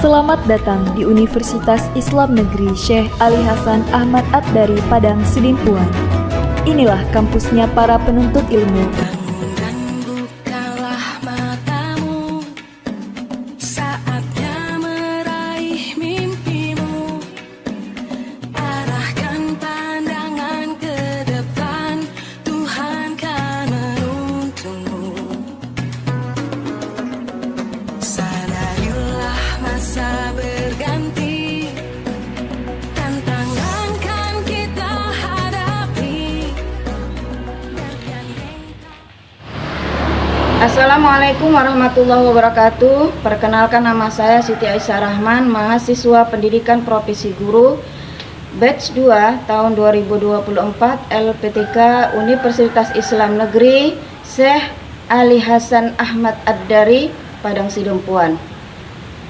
Selamat datang di Universitas Islam Negeri Syekh Ali Hasan Ahmad Ad-Dari Padang Sidimpuan. Inilah kampusnya para penuntut ilmu. Assalamualaikum warahmatullahi wabarakatuh. Perkenalkan, nama saya Siti Aisyah Rahman, mahasiswa Pendidikan Profesi Guru Batch 2 tahun 2024 LPTK Universitas Islam Negeri Syekh Ali Hasan Ahmad Ad-Dari Padang Sidimpuan.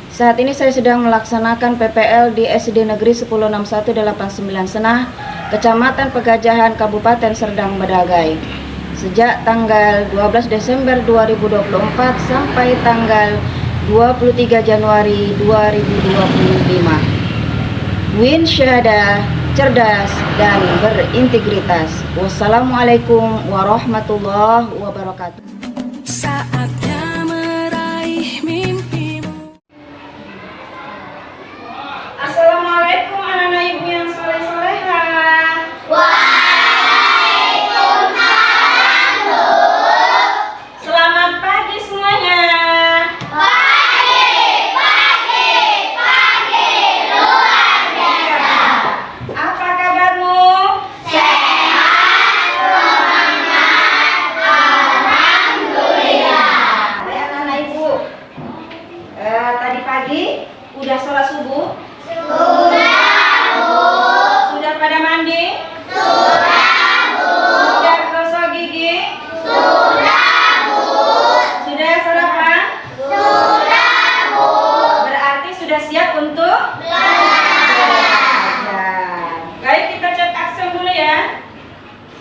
Saat ini saya sedang melaksanakan PPL di SD Negeri 106189 Senah, Kecamatan Pegajahan, Kabupaten Serdang Bedagai, sejak tanggal 12 Desember 2024 sampai tanggal 23 Januari 2025. Win syahadah, cerdas dan berintegritas. Wassalamualaikum warahmatullahi wabarakatuh. Saatnya meraih mimpimu. Assalamualaikum anak-anak ibu yang soleh-solehah. Tadi pagi udah sholat subuh? Sudah, Bu. Sudah pada mandi? Sudah, Bu. Sudah gosok gigi? Sudah, Bu. Sudah sarapan? Sudah, Bu. Berarti sudah siap untuk belajar. Baik, kita cek absen dulu ya.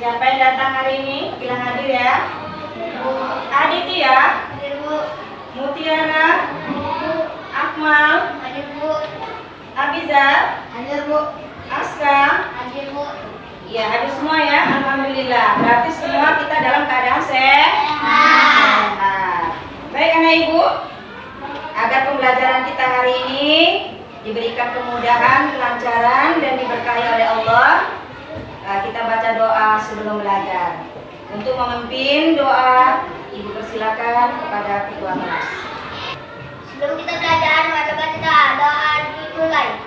Siapa yang datang hari ini? Bilang hadir ya. Aditya, Mutiara, Akmal, hadir Bu. Abizar, hadir Bu. Aska, hadir Bu. Ya, hadir semua ya. Alhamdulillah. Berarti semua kita dalam keadaan sehat. Baik anak ibu, agar pembelajaran kita hari ini diberikan kemudahan, kelancaran dan diberkahi oleh Allah, kita baca doa sebelum belajar. Untuk memimpin doa, ibu persilakan kepada ketua kelas. Sebelum kita belajar, mari kita doa dimulai.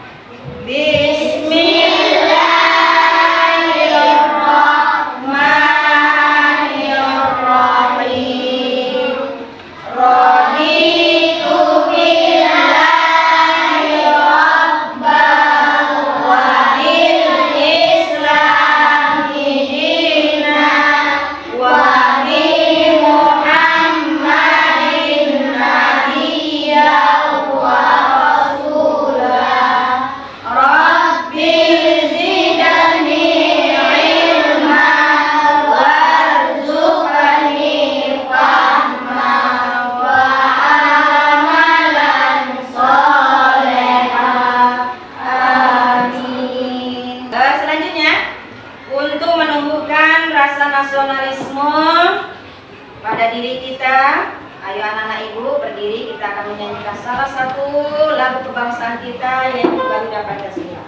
Bismillahirrahmanirrahim. Raditu billahi rabban wa bil islami dinan wa bi Muhammadin nabiyyan wa rasulah. Rabbil zidni ilman warzuqni fahman wa amalan sholehan. Amin. Selanjutnya, untuk menumbuhkan rasa nasionalisme pada diri kita, ayo anak-anak ibu berdiri, kita akan menyanyikan salah satu lagu kebangsaan kita, yaitu Garuda Pancasila.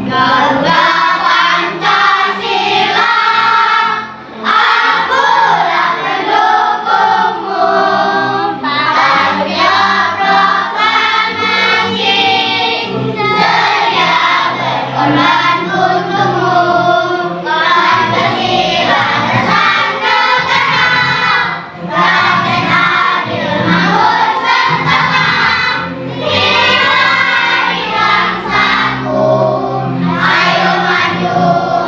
Garuda Pancasila, akulah pendukungmu, tampil proklamasi, sedia berkorban untukmu. Pancasila dasar negara, bangkit adil makmur serta nilai bangsaku. Ayo maju,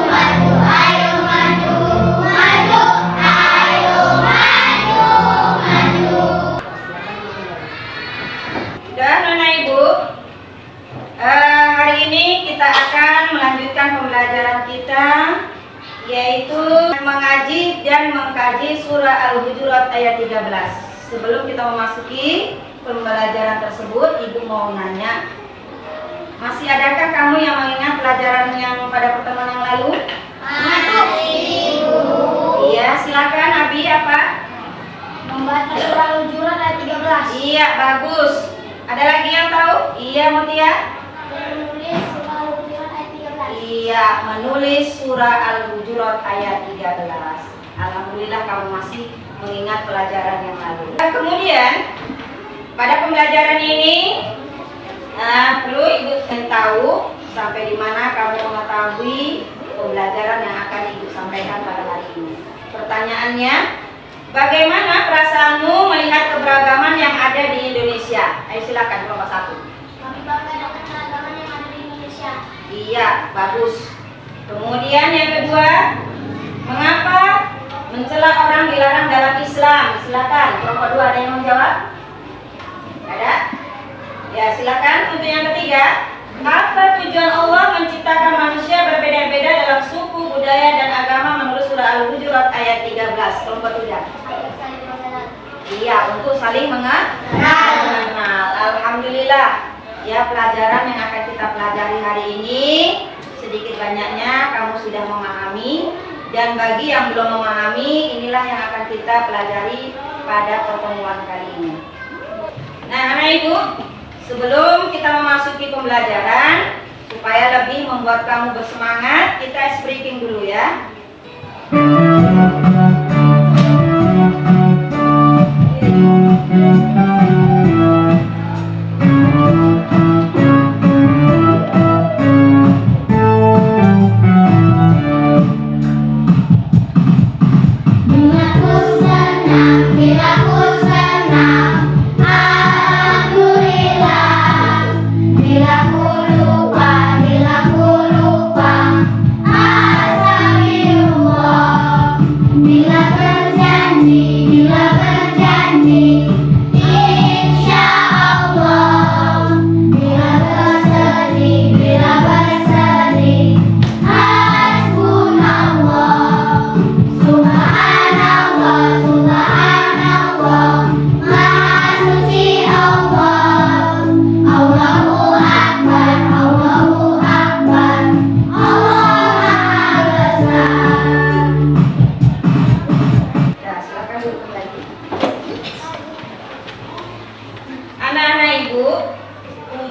maju, ayo maju, maju, ayo maju, maju. Sudah Nona Ibu, hari ini kita akan melanjutkan pembelajaran kita, yaitu mengaji dan mengkaji surah Al-Hujurat ayat 13. sebelum kita memasuki pembelajaran tersebut, Ibu mau nanya, masih adakah kamu yang mengingat pelajaran yang pada pertemuan yang lalu? Masih, Bu. Iya, silakan Abi, apa? Membaca surah Al-Hujurat ayat 13. Iya, bagus. Ada lagi yang tahu? Iya, Mutia? Menulis surah Al-Hujurat ayat 13. Iya, menulis surah Al-Hujurat ayat 13. Alhamdulillah kamu masih mengingat pelajaran yang lalu. Kemudian, pada pembelajaran ini perlu Ibu tahu sampai di mana kamu mengetahui pembelajaran yang akan Ibu sampaikan pada hari ini. Pertanyaannya, bagaimana perasaanmu melihat keberagaman yang ada di Indonesia? Ayo silakan kelompok 1. Kami bangga dengan keragaman yang ada di Indonesia. Iya, bagus. Kemudian yang kedua, mengapa mencela orang dilarang dalam Islam? Silakan, kelompok 2 ada yang menjawab? Ada? Ya, silakan. Untuk yang ketiga, apa tujuan Allah menciptakan manusia berbeda-beda dalam suku, budaya, dan agama menurut surah Al-Hujurat ayat 13? Kelompok 3. Ayo saling mengenal. Iya, untuk saling mengenal. Alhamdulillah. Ya, pelajaran yang akan kita pelajari hari ini sedikit banyaknya kamu sudah memahami, dan bagi yang belum memahami, inilah yang akan kita pelajari pada pertemuan kali ini. Nah, anak ibu, sebelum kita memasuki pembelajaran, supaya lebih membuat kamu bersemangat, kita ice breaking dulu ya.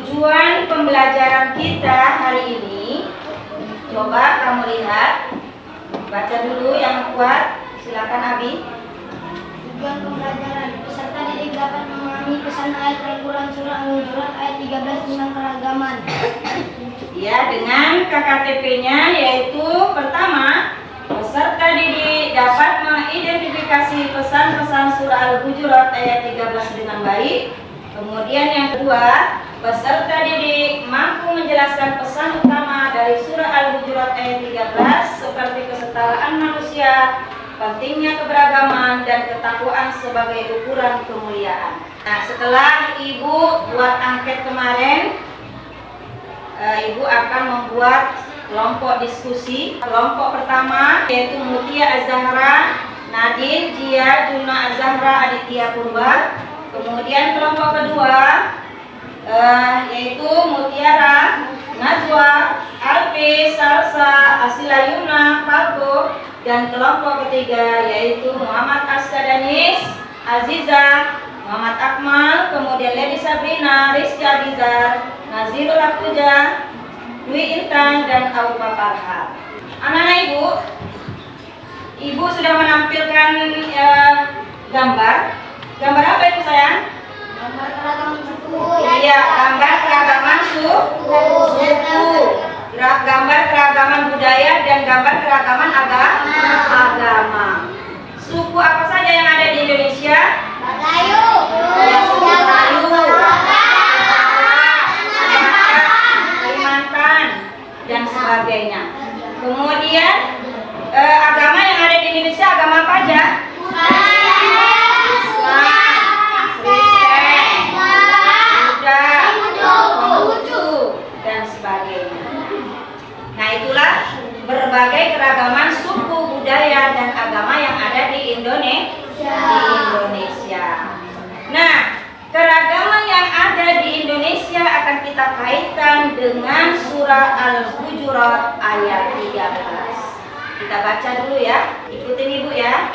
Tujuan pembelajaran kita hari ini, coba kamu lihat, baca dulu yang kuat. Silakan Abi. Tujuan pembelajaran, peserta didik dapat memahami pesan ayat Al-Quran surah Al-Hujurat ayat 13 tentang keragaman. Ya, dengan KKTP-nya, yaitu pertama, peserta didik dapat mengidentifikasi pesan-pesan surah Al-Hujurat ayat 13 dengan baik. Kemudian yang kedua, peserta didik mampu menjelaskan pesan utama dari surah Al-Hujurat ayat 13 seperti kesetaraan manusia, pentingnya keberagaman, dan ketakwaan sebagai ukuran kemuliaan. Nah, setelah Ibu buat angket kemarin, Ibu akan membuat kelompok diskusi. Kelompok pertama yaitu Mutia Az-Zahra, Nadine, Jia, Juna Az-Zahra, Aditya Purba. Kemudian kelompok kedua yaitu Mutiara, Najwa, Alfi, Salsa, Asila Yuna, Falco. Dan kelompok ketiga yaitu Muhammad Askadanis, Aziza, Muhammad Akmal, kemudian Lady Sabrina, Rizky Abizar, Nazirul Akuja, Dwi Intan, dan Aupa Farha. Anak-anak Ibu sudah menampilkan gambar. Gambar apa itu sayang? Gambar keragaman suku. Iya, gambar keragaman suku. Gambar keragaman budaya dan gambar keragaman agama. Suku apa saja yang ada di Indonesia? Bagayu. Ya, suku Melayu, Kalimantan, dan sebagainya. Kemudian agama yang ada di Indonesia agama apa aja? Dan sebagainya. Nah, itulah berbagai keragaman suku, budaya, dan agama yang ada di Indonesia. Nah, keragaman yang ada di Indonesia akan kita kaitkan dengan surah Al-Hujurat ayat 13. Kita baca dulu ya, ikutin Ibu ya.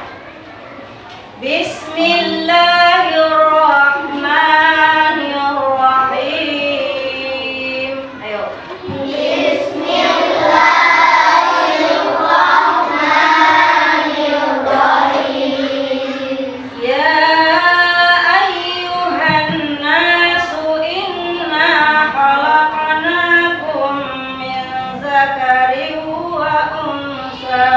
Bismillahirrahmanirrahim. Ayo. Bismillahirrahmanirrahim. Ya ayyuhan nasu inna khalaqnakum min zakarin wa unsa.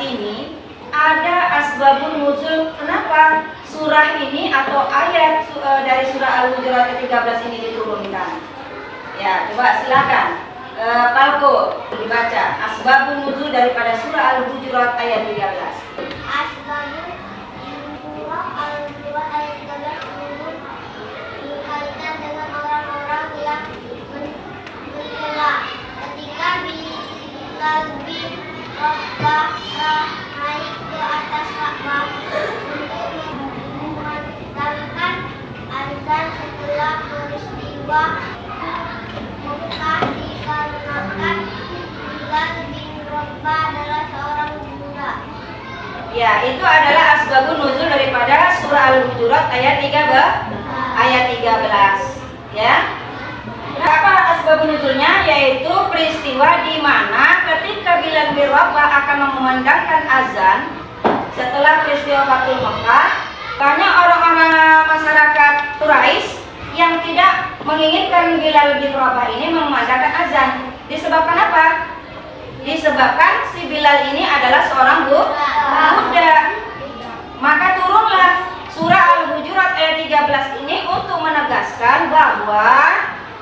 Ini ada asbabun nuzul, kenapa surah ini atau ayat dari surah Al-Hujurat ke-13 ini diturunkan. Ya, coba silakan Palko dibaca asbabun nuzul daripada surah Al-Hujurat ayat 13. Asbabun surah Al-Hujurat ayat 13 turun dikaitkan dengan orang-orang yang mencela ketika Bilal bin Rabah naik ke atas Ka'bah untuk memandangkan azan setelah peristiwa Mekah dikarenakan Bilal bin Rabah adalah seorang pemuda. Ya, itu adalah asbabun nuzul daripada surah Al-Hujurat ayat 13. Ya. Apa asbabun nuzulnya? Yaitu peristiwa di mana ketika Bilal bin Rabah akan memandangkan azan setelah peristiwa Fathul Mekah, banyak orang-orang masyarakat Quraisy yang tidak menginginkan Bilal bin Rabah ini memandangkan azan. Disebabkan apa? Disebabkan si Bilal ini adalah seorang budak. Maka turunlah surah Al-Hujurat ayat 13 ini untuk menegaskan bahwa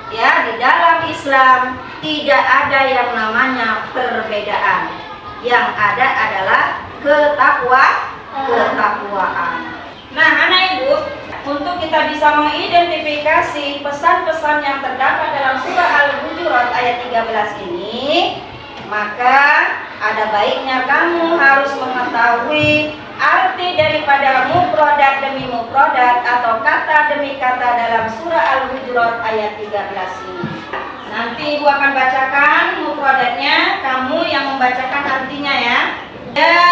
ya, di dalam Islam tidak ada yang namanya perbedaan. Yang ada adalah ketakwaan. Nah, anak ibu, untuk kita bisa mengidentifikasi pesan-pesan yang terdapat dalam surah Al-Hujurat ayat 13 ini, maka ada baiknya kamu harus mengetahui arti daripada mufradat demi mufradat atau kata demi kata dalam surah Al-Hujurat ayat 13 ini. Nanti ibu akan bacakan mufradatnya, kamu yang membacakan artinya ya. Ya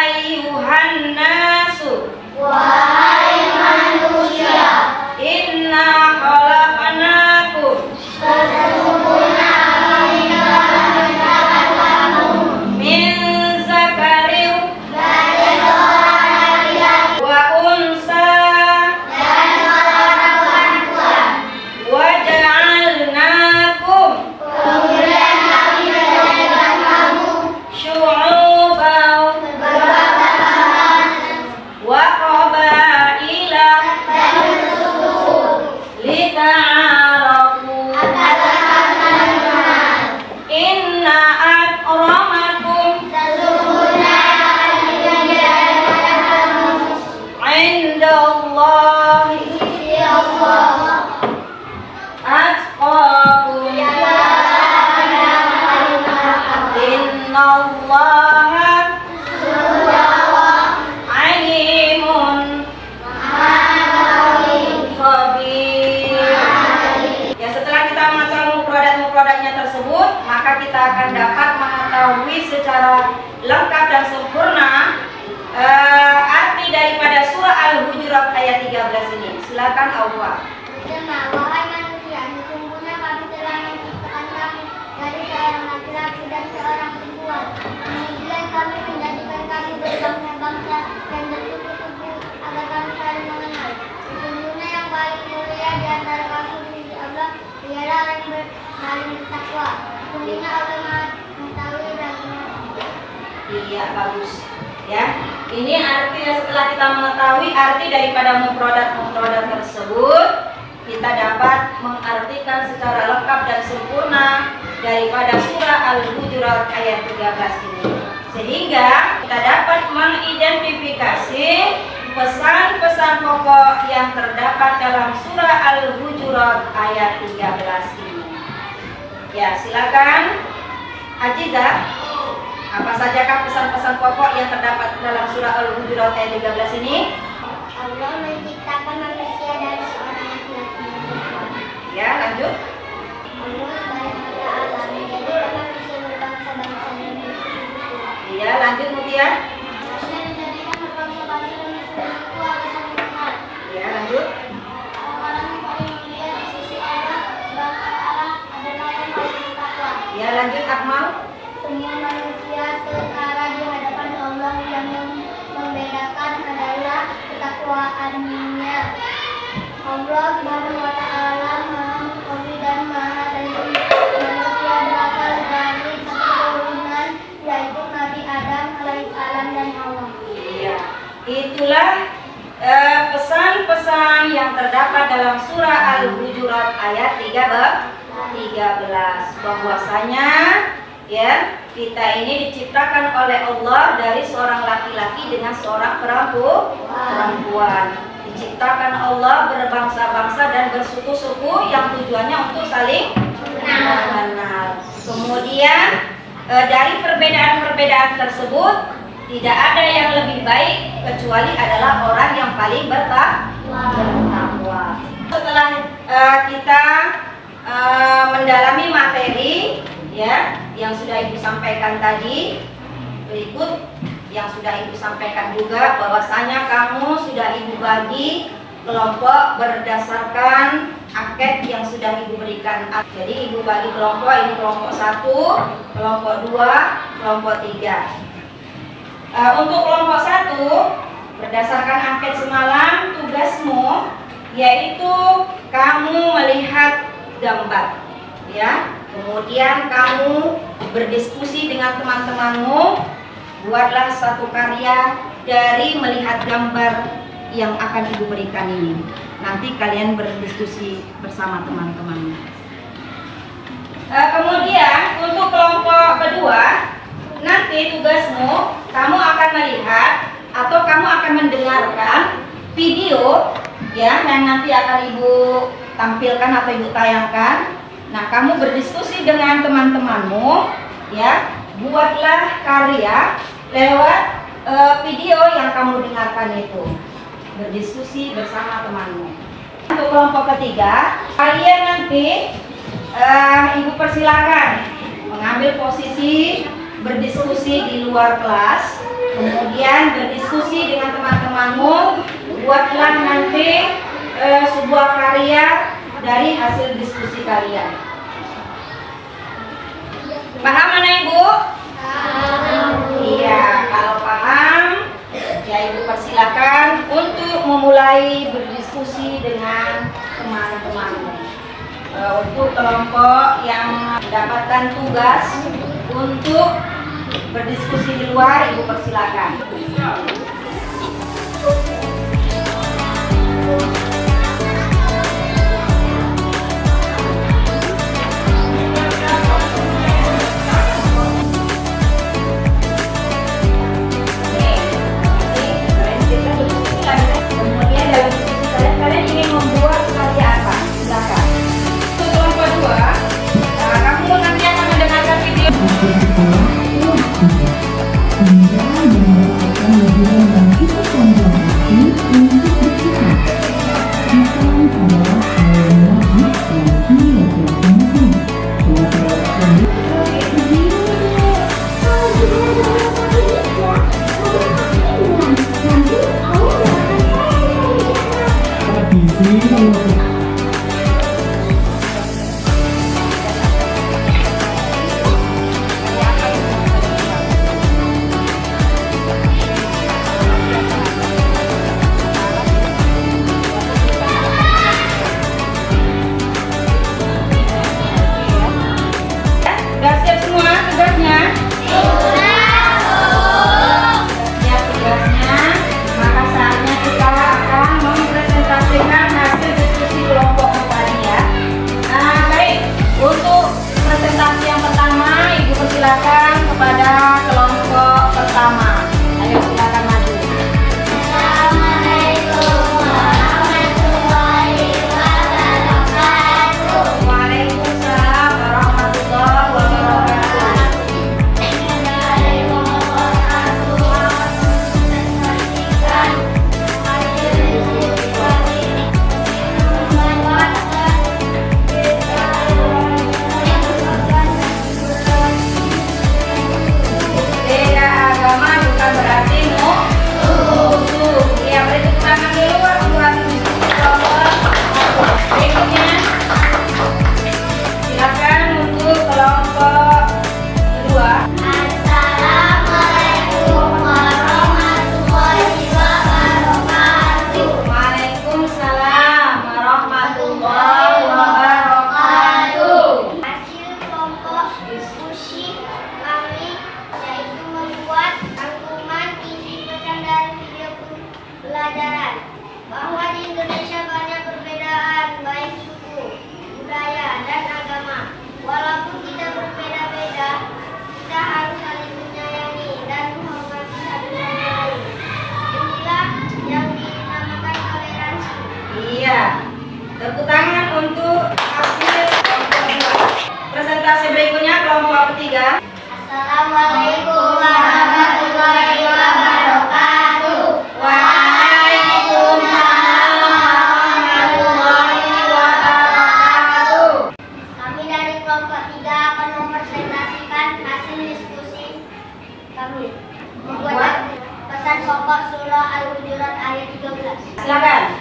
ayyuhan nasu, Wahai manusia, inna khalaqnakum, sesungguhnya kami telah menciptakan kamu min zakarin dari seorang laki-laki wa unsa dan seorang perempuan. wa ja'alnakum Kemudian kami menjadikan kamu syu'uban beberapa bangsa wa qabaila dan bersuku lita'arafu. Hawa. Bergema, wahai manusia, sesungguhnya kami telah menciptakan kamu dari seorang laki-laki dan seorang perempuan. Kemudian kami menjadikan kami berbangsa-bangsa dan bersuku-suku agar kami saling mengenal. Sesungguhnya yang paling mulia di antara kamu di sisi Allah ialah yang paling bertakwa. Sesungguhnya Allah mengetahui dan Iya, bagus. Ya, ini artinya setelah kita mengetahui arti daripada mufradat tersebut, kita dapat mengartikan secara lengkap dan sempurna daripada surah Al-Hujurat ayat 13 ini. Sehingga kita dapat mengidentifikasi pesan-pesan pokok yang terdapat dalam surah Al-Hujurat ayat 13 ini. Ya, silakan Ajizah. Apa sajakah pesan-pesan pokok yang terdapat dalam surah Al-Hujurat ayat 13 ini? Allah menciptakan manusia dari seorang laki-laki. Ya, lanjut. Allah Subhanahu wa Ta'ala menjadikan manusia berbangsa-bangsa dan bersuku-suku. Iya, lanjut Mutia. Manusia menjadikan berbangsa-bangsa dan bersuku-suku agar saling kenal. Ya, lanjut. Orang yang paling mulia di sisi Allah Subhanahu wa Ta'ala adalah yang paling bertakwa. Ya, lanjut Akmal. Semua manusia setara di hadapan Allah, yang membedakan adalah ketakwaannya. Allah Subhanahu wa Ta'ala Maha Mengetahui dan Maha Teliti. Manusia berasal dari satu turunan, yaitu Nabi Adam alaihissalam dan Hawa. Iya, itulah pesan-pesan yang terdapat dalam surah Al-Hujurat ayat 13, bahwasanya ya, kita ini diciptakan oleh Allah dari seorang laki-laki dengan seorang perempuan. Diciptakan Allah berbangsa-bangsa dan bersuku-suku yang tujuannya untuk saling mengenal. Kemudian dari perbedaan-perbedaan tersebut tidak ada yang lebih baik kecuali adalah orang yang paling bertakwa. Setelah kita mendalami materi ya yang sudah Ibu sampaikan tadi, berikut yang sudah Ibu sampaikan juga bahwasanya kamu sudah Ibu bagi kelompok berdasarkan angket yang sudah Ibu berikan. Jadi Ibu bagi kelompok, ini kelompok 1, kelompok 2, kelompok 3. Untuk kelompok 1 berdasarkan angket semalam, tugasmu yaitu kamu melihat gambar ya. Kemudian kamu berdiskusi dengan teman-temanmu, buatlah satu karya dari melihat gambar yang akan Ibu berikan ini. Nanti kalian berdiskusi bersama teman-temanmu. Kemudian untuk kelompok kedua, nanti tugasmu kamu akan melihat atau kamu akan mendengarkan video ya yang nanti akan Ibu tampilkan atau Ibu tayangkan. Nah, kamu berdiskusi dengan teman-temanmu ya, buatlah karya lewat video yang kamu dengarkan itu. Berdiskusi bersama temanmu. Untuk kelompok ketiga, kalian nanti Ibu persilakan mengambil posisi berdiskusi di luar kelas, kemudian berdiskusi dengan teman-temanmu, buatlah nanti sebuah karya dari hasil diskusi kalian. Paham mana Ibu? Iya, kalau paham ya Ibu persilakan untuk memulai berdiskusi dengan teman-temanmu. Untuk kelompok yang mendapatkan tugas untuk berdiskusi di luar, Ibu persilakan. Kalian ingin membuat karya apa? Silakan. Untuk kelompok 2, kamu nanti akan mendengarkan video. presentasi berikutnya kelompok ketiga. Assalamualaikum warahmatullahi wabarakatuh. Waalaikumsalam warahmatullahi wabarakatuh. Kami dari kelompok 3 akan mempresentasikan hasil diskusi kami membuat pesan pokok surah Al-Hujurat ayat 13. Silakan.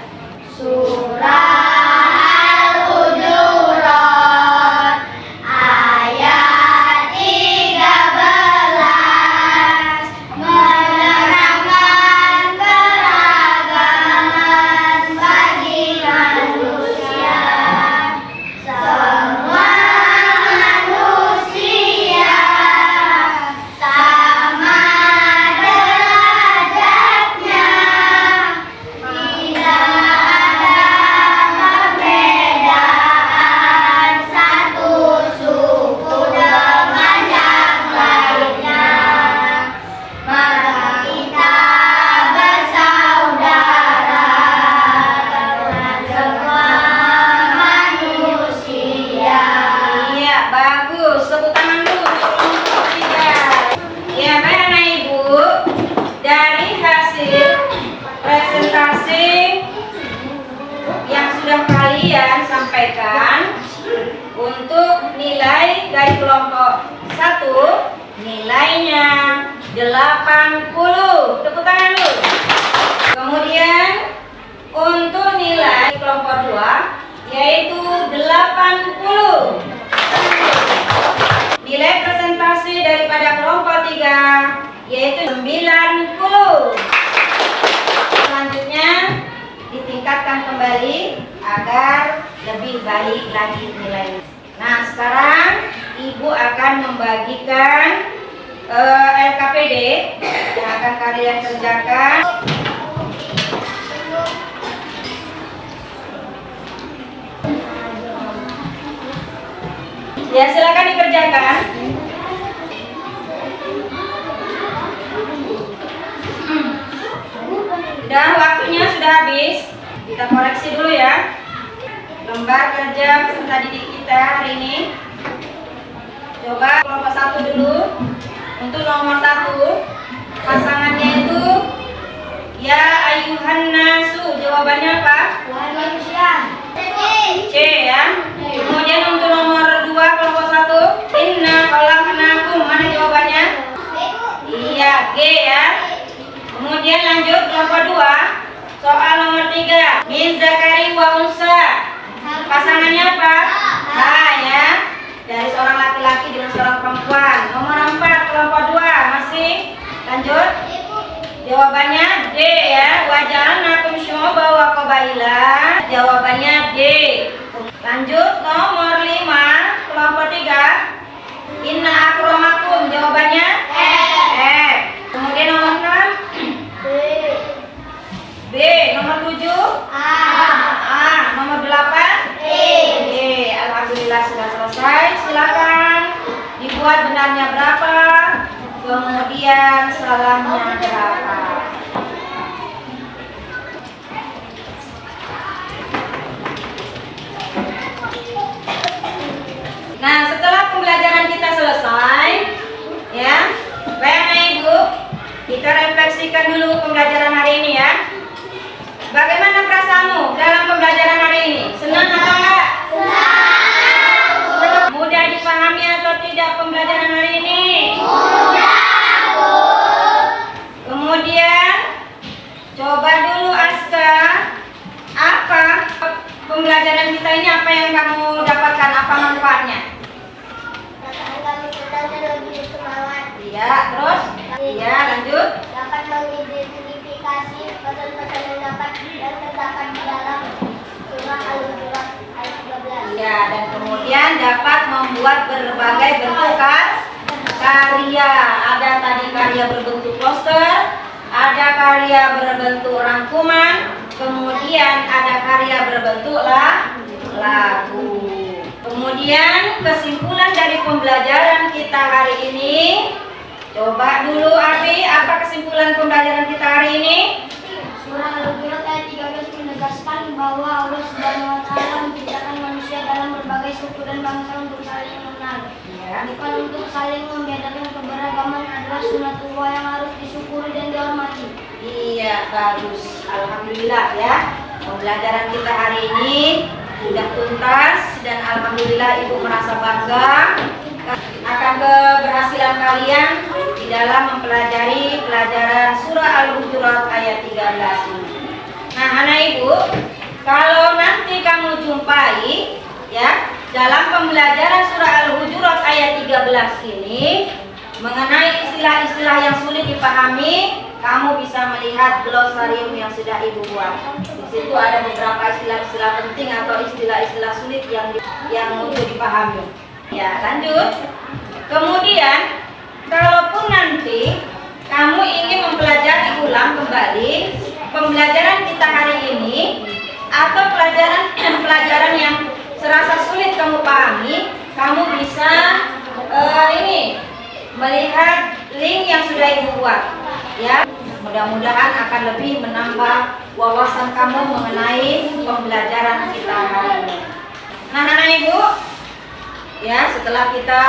Surah Al-Hujurat ayat 13 menerangkan keragaman bagi manusia. Semua manusia sama derajatnya, tidak ada perbedaan satu suku dengan yang lainnya. Maka kita bersaudara dengan semua manusia. Iya, bagus. Tepuk tangan dulu untuk kelompok ketiga. Ya, baik anak ibu. Dari hasil presentasi yang sudah kalian sampaikan, untuk nilai dari kelompok 1 nilainya 80. Tepuk tangan dulu. Kemudian untuk nilai kelompok 2 yaitu 80. Nilai presentasi daripada kelompok 3 yaitu 90. Selanjutnya ditingkatkan kembali agar lebih baik lagi nilainya. Nah, sekarang ibu akan membagikan LKPD yang akan kalian kerjakan. Ya, silakan dikerjakan. Sudah, waktunya sudah habis. Kita koreksi dulu ya. Lembar kerja peserta didik kita hari ini. Coba kelompok 1 dulu. Untuk nomor 1, pasangannya itu ya ayuhan nasu. Jawabannya apa? Wahai manusia. C ya. Kemudian untuk nomor 2 kelompok 1, inna khalaqnakum. Mana jawabannya? Iya, G ya. Kemudian lanjut kelompok 2, soal nomor 3, min zakari wa unsa. Pasangannya apa? H ya. Dari seorang laki-laki dengan seorang perempuan. Nomor 4 kelompok 2 masih lanjut. Jawabannya D ya. Waja'alnakum syu'uban wa qabaila. Jawabannya D. Lanjut nomor 5 kelompok 3, inna akramakum. Jawabannya F. Kemudian nomor 6 B. Nomor 7 A. Nomor 8 D. Alhamdulillah sudah selesai. Silakan dibuat benarnya berapa, kemudian salahnya berapa. Nah, setelah pembelajaran kita selesai, ya, baik anak ibu, kita refleksikan dulu pembelajaran hari ini ya. Bagaimana perasaanmu dalam pembelajaran hari ini? Senang atau enggak? Senang. Mudah dipahami atau tidak pembelajaran hari ini? Kemudian coba dulu Aska, apa pembelajaran kita ini, apa yang kamu dapatkan, apa manfaatnya? Perasaan kami belajar lebih semangat. Iya, terus? Iya, lanjut. Dapat mengidentifikasi pesan-pesan yang dapat dan terdapat di dalam surah Al-Hujurat ayat 13. Iya, dan kemudian dapat membuat berbagai bentuk karya. Ada tadi karya berbentuk poster, ada karya berbentuk rangkuman, kemudian ada karya berbentuk lagu. Kemudian kesimpulan dari pembelajaran kita hari ini, coba dulu Abi, apa kesimpulan pembelajaran kita hari ini? Surah Al-Hujurat ayat 13 menegaskan bahwa Allah Subhanahu wa taala menciptakan manusia dalam berbagai suku dan bangsa untuk saling mengenal. Ya. Bukan untuk saling membedakan keberagaman adalah sunatullah yang harus disyukuri dan dihormati. Iya, bagus. Alhamdulillah ya. Pembelajaran kita hari ini sudah tuntas dan alhamdulillah Ibu merasa bangga akan keberhasilan kalian di dalam mempelajari pelajaran surah Al-Hujurat ayat 13 ini. Nah, anak Ibu, kalau nanti kamu jumpai ya dalam pembelajaran surah Al-Hujurat ayat 13 ini mengenai istilah-istilah yang sulit dipahami, kamu bisa melihat glosarium yang sudah Ibu buat. Di situ ada beberapa istilah-istilah penting atau istilah-istilah sulit yang mudah dipahami. Ya, lanjut. Kemudian, kalaupun nanti kamu ingin mempelajari ulang kembali pembelajaran kita hari ini atau pelajaran yang serasa sulit kamu pahami, kamu bisa melihat link yang sudah Ibu buat. Ya, mudah-mudahan akan lebih menambah wawasan kamu mengenai pembelajaran kita hari ini. Nah, anak Ibu, ya setelah kita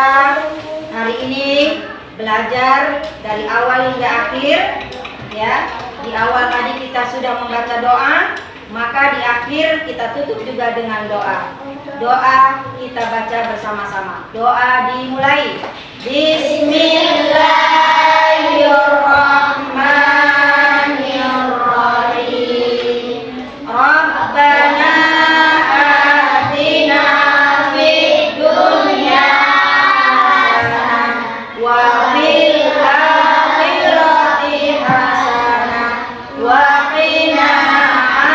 hari ini belajar dari awal hingga akhir, ya di awal tadi kita sudah membaca doa, maka di akhir kita tutup juga dengan doa. Doa kita baca bersama-sama. Doa dimulai. Bismillahirrahmanirrahim. Rabbana atina fid dunya hasanah wa fil akhirati hasanah wa qina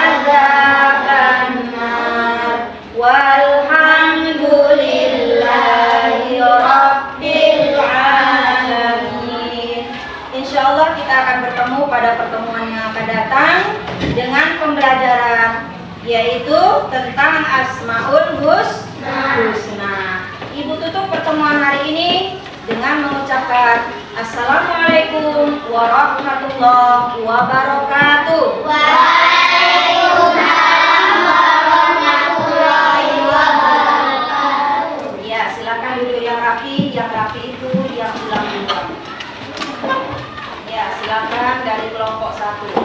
adzabannar walhamdulillahi rabbil alamin. Insyaallah kita akan bertemu pada pertemuan yang akan datang dengan pembelajaran yaitu tentang Asmaul Husna. Ibu tutup pertemuan hari ini dengan mengucapkan Assalamualaikum warahmatullahi wabarakatuh. Waalaikumsalam warahmatullahi wabarakatuh. Ya, silakan duduk yang rapi itu yang ulang duluan. Ya, silakan dari kelompok 1.